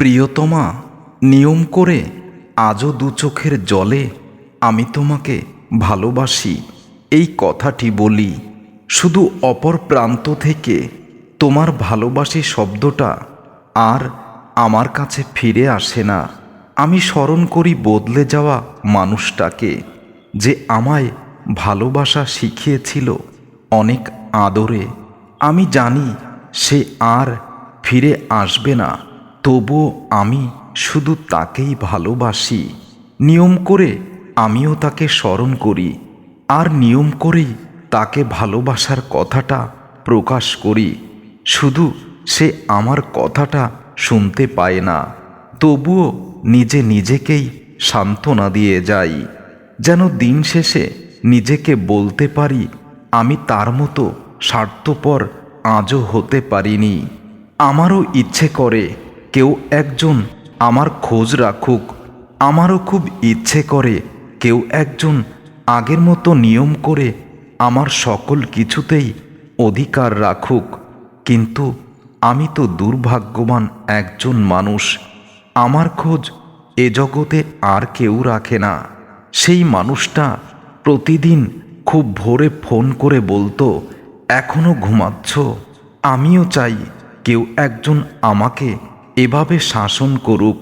প্রিয়তমা, নিয়ম করে আজও দু চোখের জলে আমি তোমাকে ভালোবাসি এই কথাটি বলি। শুধু অপর প্রান্ত থেকে তোমার ভালোবাসি শব্দটা আর আমার কাছে ফিরে আসে না। আমি স্মরণ করি বদলে যাওয়া মানুষটাকে, যে আমায় ভালোবাসা শিখিয়েছিল অনেক আদরে। আমি জানি সে আর ফিরে আসবে না, তবুও আমি শুধু তাকেই ভালোবাসি। নিয়ম করে আমিও তাকে স্মরণ করি, আর নিয়ম করেই তাকে ভালোবাসার কথাটা প্রকাশ করি। শুধু সে আমার কথাটা শুনতে পায় না, তবুও নিজে নিজেকেই সান্ত্বনা দিয়ে যাই, যেন দিন শেষে নিজেকে বলতে পারি আমি তার মতো স্বার্থপর আজও হতে পারিনি। আমারও ইচ্ছে করে কেউ একজন আমার খোঁজ রাখুক, আমারও খুব ইচ্ছে করে কেউ একজন আগের মতো নিয়ম করে আমার সকল কিছুতেই অধিকার রাখুক। কিন্তু আমি তো দুর্ভাগ্যবান একজন মানুষ, আমার খোঁজ এ জগতে আর কেউ রাখে না। সেই মানুষটা প্রতিদিন খুব ভোরে ফোন করে বলতো, এখনো ঘুমাচ্ছ? আমিও চাই কেউ একজন আমাকে এভাবে শাসন করুক।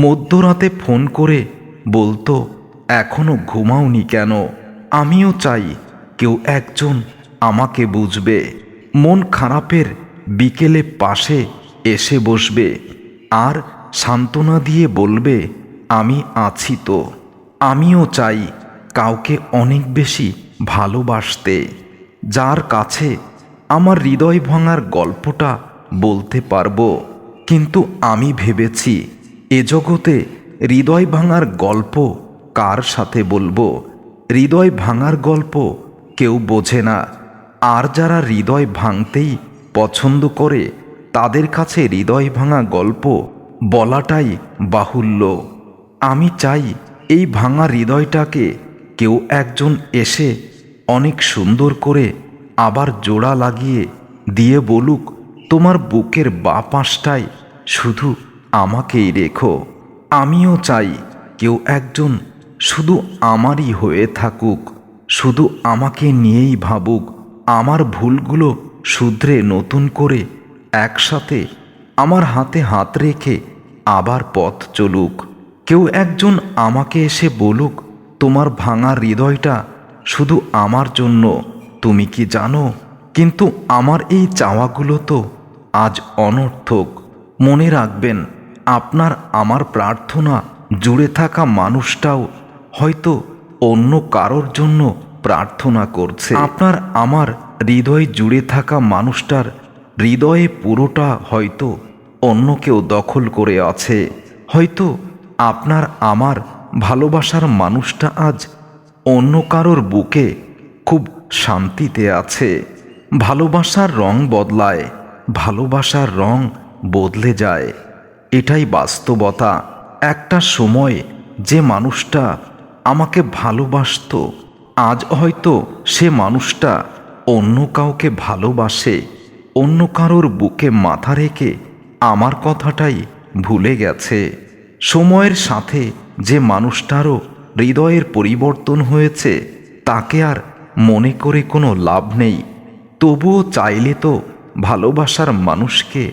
মধ্যরাতে ফোন করে বলতো, এখনো ঘুমাওনি কেন? আমিও চাই কেউ একজন আমাকে বুঝবে, মন খারাপের বিকেলে পাশে এসে বসবে আর সান্ত্বনা দিয়ে বলবে, আমি আছি তো। আমিও চাই কাউকে অনেক বেশি ভালোবাসতে, যার কাছে আমার হৃদয় ভাঙার গল্পটা বলতে পারবো। কিন্তু আমি ভেবেছি এ জগতে হৃদয় ভাঙার গল্প কার সাথে বলবো? হৃদয় ভাঙার গল্প কেউ বোঝে না, আর যারা হৃদয় ভাঙতেই পছন্দ করে তাদের কাছে হৃদয় ভাঙা গল্প বলাটাই বাহুল্য। আমি চাই এই ভাঙা হৃদয়টাকে কেউ একজন এসে অনেক সুন্দর করে আবার জোড়া লাগিয়ে দিয়ে বলুক, তোমার বুকের বাঁ পাশটায় শুধু আমাকেই রেখো। আমিও চাই কেউ একজন শুধু আমারই হয়ে থাকুক, শুধু আমাকে নিয়েই ভাবুক, আমার ভুলগুলো শুধরে নতুন করে একসাথে আমার হাতে হাত রেখে আবার পথ চলুক। কেউ একজন আমাকে এসে বলুক, তোমার ভাঙা হৃদয়টা শুধু আমার জন্য, তুমি কি জানো? কিন্তু আমার এই চাওয়াগুলো তো আজ অনর্থক। মনে রাখবেন, আপনার আমার প্রার্থনা জুড়ে থাকা মানুষটাও হয়তো অন্য কারোর জন্য প্রার্থনা করছে। আপনার আমার হৃদয় জুড়ে থাকা মানুষটার হৃদয়ে পুরোটা হয়তো অন্য কেউ দখল করে আছে। হয়তো আপনার আমার ভালোবাসার মানুষটা আজ অন্য কারোর বুকে খুব শান্তিতে আছে। ভালোবাসার রং বদলায়, ভালোবাসার রং বদলে যায়, এটাই বাস্তবতা। একটা সময় যে মানুষটা আমাকে ভালোবাসতো, আজ হয়তো সে মানুষটা অন্য কাউকে ভালোবাসে, অন্য কারোর বুকে মাথা রেখে আমার কথাটাই ভুলে গেছে। সময়ের সাথে যে মানুষটারও হৃদয়ের পরিবর্তন হয়েছে, তাকে আর মনে করে কোনো লাভ নেই। তবুও চাইলে তো ভালোবাসার মানুষকে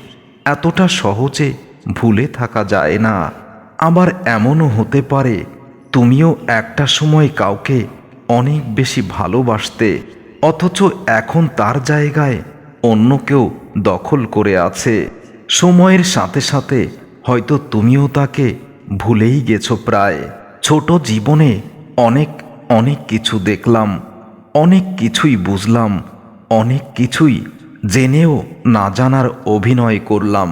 এতটা সহজে ভুলে থাকা যায় না। আবার এমনও হতে পারে তুমিও একটা সময় কাউকে অনেক বেশি ভালোবাসতে, অথচ এখন তার জায়গায় অন্য কেউ দখল করে আছে। সময়ের সাথে সাথে হয়তো তুমিও তাকে ভুলেই গেছো প্রায়। ছোট জীবনে অনেক অনেক কিছু দেখলাম, অনেক কিছুই বুঝলাম, অনেক কিছুই জেনেও না জানার অভিনয় করলাম,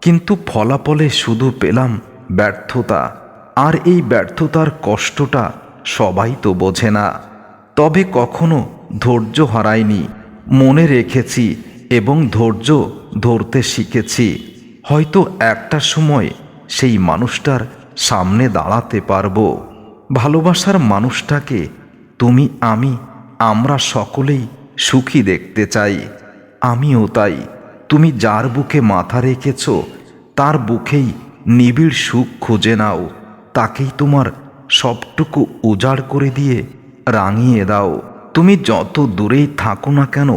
কিন্তু ফলাফলে শুধু পেলাম ব্যর্থতা। আর এই ব্যর্থতার কষ্টটা সবাই তো বোঝে না। তবে কখনো ধৈর্য হারাইনি, মনে রেখেছি এবং ধৈর্য ধরতে শিখেছি। হয়তো একটা সময় সেই মানুষটার সামনে দাঁড়াতে পারবো। ভালোবাসার মানুষটাকে তুমি আমি আমরা সকলেই সুখী দেখতে চাই। আমিও তাই। তুমি যার বুকে মাথা রেখেছ তার বুকেই নিবিড় সুখ খুঁজে নাও, তাকেই তোমার সবটুকু উজাড় করে দিয়ে রাঙিয়ে দাও। তুমি যত দূরেই থাকো না কেন,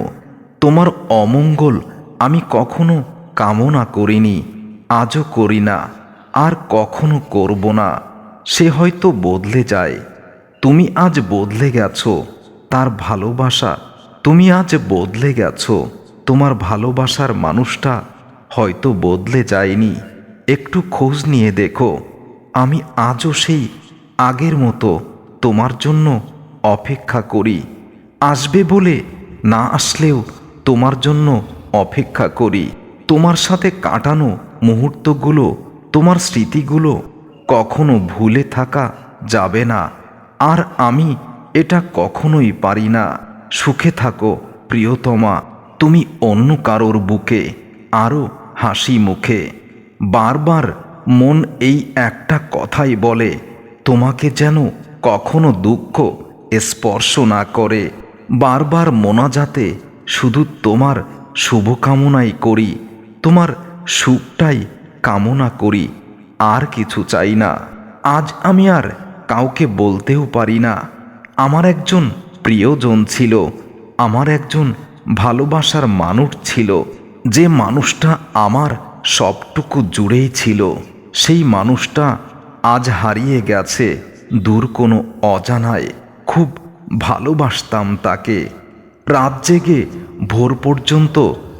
তোমার অমঙ্গল আমি কখনো কামনা করিনি, আজও করি না, আর কখনো করব না। সে হয়তো বদলে যায়, তুমি আজ বদলে গেছো। তার ভালোবাসা, তুমি আজ বদলে গেছো। তোমার ভালোবাসার মানুষটা হয়তো বদলে যায়নি। একটু খোঁজ নিয়ে দেখো, আমি আজও সেই আগের মতো তোমার জন্য অপেক্ষা করি। আসবে বলে না আসলেও তোমার জন্য অপেক্ষা করি। তোমার সাথে কাটানো মুহূর্তগুলো, তোমার স্মৃতিগুলো কখনো ভুলে থাকা যাবে না। আর আমি এটা কখনোই পারি না। সুখে থাকো প্রিয়তমা, তুমি অন্য কারোর বুকে, আরও হাসি মুখে। বারবার মন এই একটা কথাই বলে, তোমাকে যেন কখনো দুঃখ স্পর্শ না করে। বারবার মোনাজাতে শুধু তোমার শুভকামনাই করি, তোমার সুখটাই কামনা করি, আর কিছু চাই না। আজ আমি আর কাউকে বলতেও পারি না, আমার একজন প্রিয়জন ছিল, আমার একজন ভালোবাসার মানুষ ছিল, যে মানুষটা আমার সবটুকু জুড়েই ছিল। সেই মানুষটা আজ হারিয়ে গেছে দূর কোনো অজানায়। খুব ভালোবাসতাম তাকে, রাত জেগে ভোর পর্যন্ত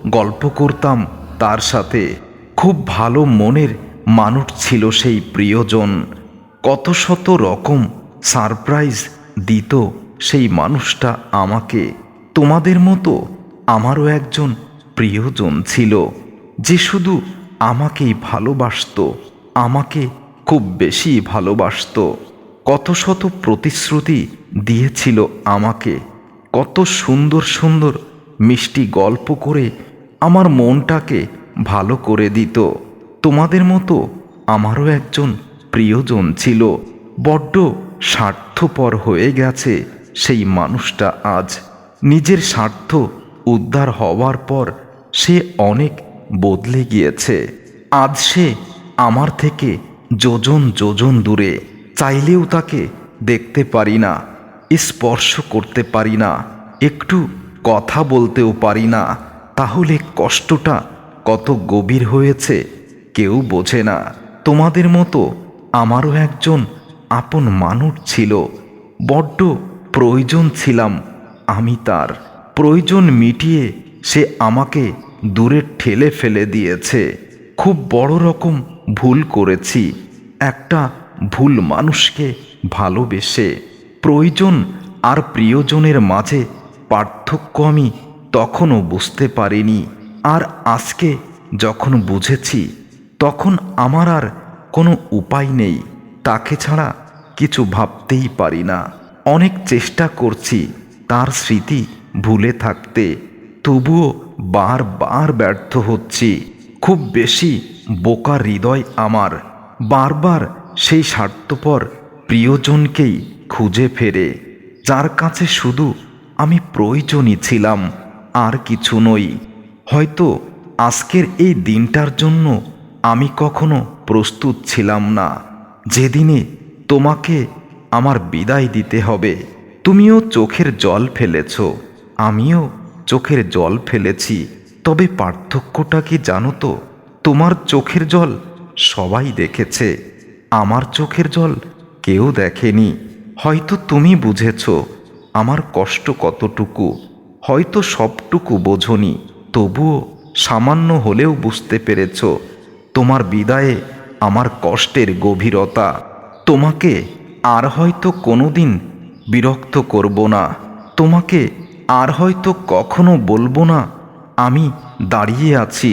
গল্প করতাম তার সাথে। খুব ভালো মনের মানুষ ছিল সেই প্রিয়জন। কত শত রকম সারপ্রাইজ দিত সেই মানুষটা আমাকে। তোমাদের মতো আমারও একজন প্রিয়জন ছিল, যে শুধু আমাকেই ভালোবাসতো, আমাকে খুব বেশি ভালোবাসতো। কত শত প্রতিশ্রুতি দিয়েছিল আমাকে, কত সুন্দর সুন্দর মিষ্টি গল্প করে আমার মনটাকে ভালো করে দিত। তোমাদের মতো আমারও একজন প্রিয়জন ছিল। বড্ড স্বার্থপর হয়ে গেছে সেই মানুষটা আজ। নিজের স্বার্থ উদ্ধার হওয়ার পর সে অনেক বদলে গিয়েছে। আজ সে আমার থেকে যোজন যোজন দূরে। চাইলেও তাকে দেখতে পারি না, স্পর্শ করতে পারি না, একটু কথা বলতেও পারি না। তাহলে কষ্টটা কত গভীর হয়েছে কেউ বোঝে না। তোমাদের মতো আমারও একজন আপন মানুষ ছিল, বড্ড প্রয়োজন ছিলাম আমি তার। প্রয়োজন মিটিয়ে সে আমাকে দূরে ঠেলে ফেলে দিয়েছে। খুব বড় রকম ভুল করেছি, একটা ভুল মানুষকে ভালোবেসে। প্রয়োজন আর প্রিয়জনের মাঝে পার্থক্য আমি তখনও বুঝতে পারিনি। আর আজকে যখন বুঝেছি, তখন আমার আর কোনো উপায় নেই। তাকে ছাড়া কিছু ভাবতেই পারি না। অনেক চেষ্টা করছি তার স্মৃতি ভুলে থাকতে, তবুও বারবার ব্যর্থ হচ্ছি। খুব বেশি বোকা হৃদয় আমার, বারবার সেই স্বার্থপর প্রিয়জনকেই খুঁজে ফেরে, যার কাছে শুধু আমি প্রয়োজনই ছিলাম, আর কিছু নই। হয়তো আজকের এই দিনটার জন্য আমি কখনো প্রস্তুত ছিলাম না, যেদিনে তোমাকে আমার বিদায় দিতে হবে। তুমিও চোখের জল ফেলেছ, আমিও চোখের জল ফেলেছি। তবে পার্থক্যটা কি জানো তো? তোমার চোখের জল সবাই দেখেছে, আমার চোখের জল কেউ দেখেনি। হয়তো তুমি বুঝেছ আমার কষ্ট কতটুকু, হয়তো সবটুকু বোঝনি, তবুও সামান্য হলেও বুঝতে পেরেছ তোমার বিদায়ে আমার কষ্টের গভীরতা। তোমাকে আর হয়তো কোনোদিন বিরক্ত করব না, তোমাকে আর হয়তো কখনো বলবো না আমি দাঁড়িয়ে আছি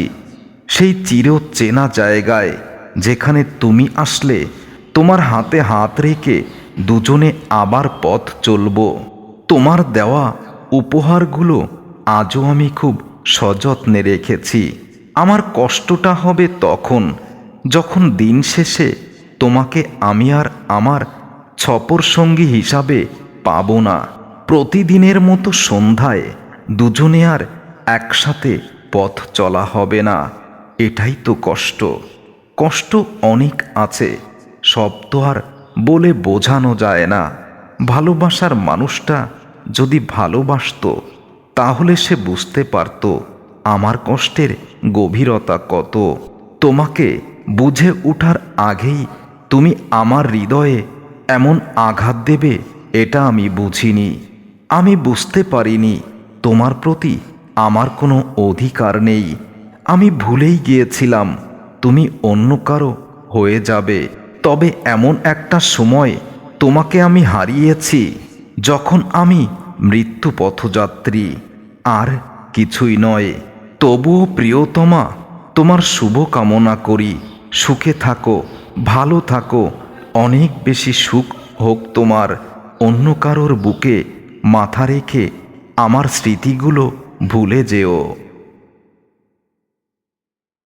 সেই চির চেনা জায়গায়, যেখানে তুমি আসলে তোমার হাতে হাত রেখে দুজনে আবার পথ চলব। তোমার দেওয়া উপহারগুলো আজও আমি খুব সযত্নে রেখেছি। আমার কষ্টটা হবে তখন, যখন দিন শেষে তোমাকে আমি আর আমার ছপর সঙ্গী হিসাবে পাব না। প্রতিদিনের মতো সন্ধ্যায় দুজনে আর একসাথে পথ চলা হবে না, এটাই তো কষ্ট। কষ্ট অনেক আছে, সব তো আর বলে বোঝানো যায় না। ভালোবাসার মানুষটা যদি ভালোবাসতো তাহলে সে বুঝতে পারত আমার কষ্টের গভীরতা কত। তোমাকে বুঝে ওঠার আগেই তুমি আমার হৃদয়ে এমন আঘাত দেবে এটা আমি বুঝিনি। আমি বুঝতে পারিনি তোমার প্রতি আমার কোনো অধিকার নেই। আমি ভুলেই গিয়েছিলাম তুমি অন্য কারো হয়ে যাবে। তবে এমন একটা সময় তোমাকে আমি হারিয়েছি যখন আমি মৃত্যু পথযাত্রী, আর কিছুই নয়। তবুও প্রিয়তমা, তোমার শুভ কামনা করি। সুখে থাকো, ভালো থাকো, অনেক বেশি সুখ হোক তোমার। অন্য কারোর বুকে মাথা রেখে আমার স্মৃতিগুলো ভুলে যেও।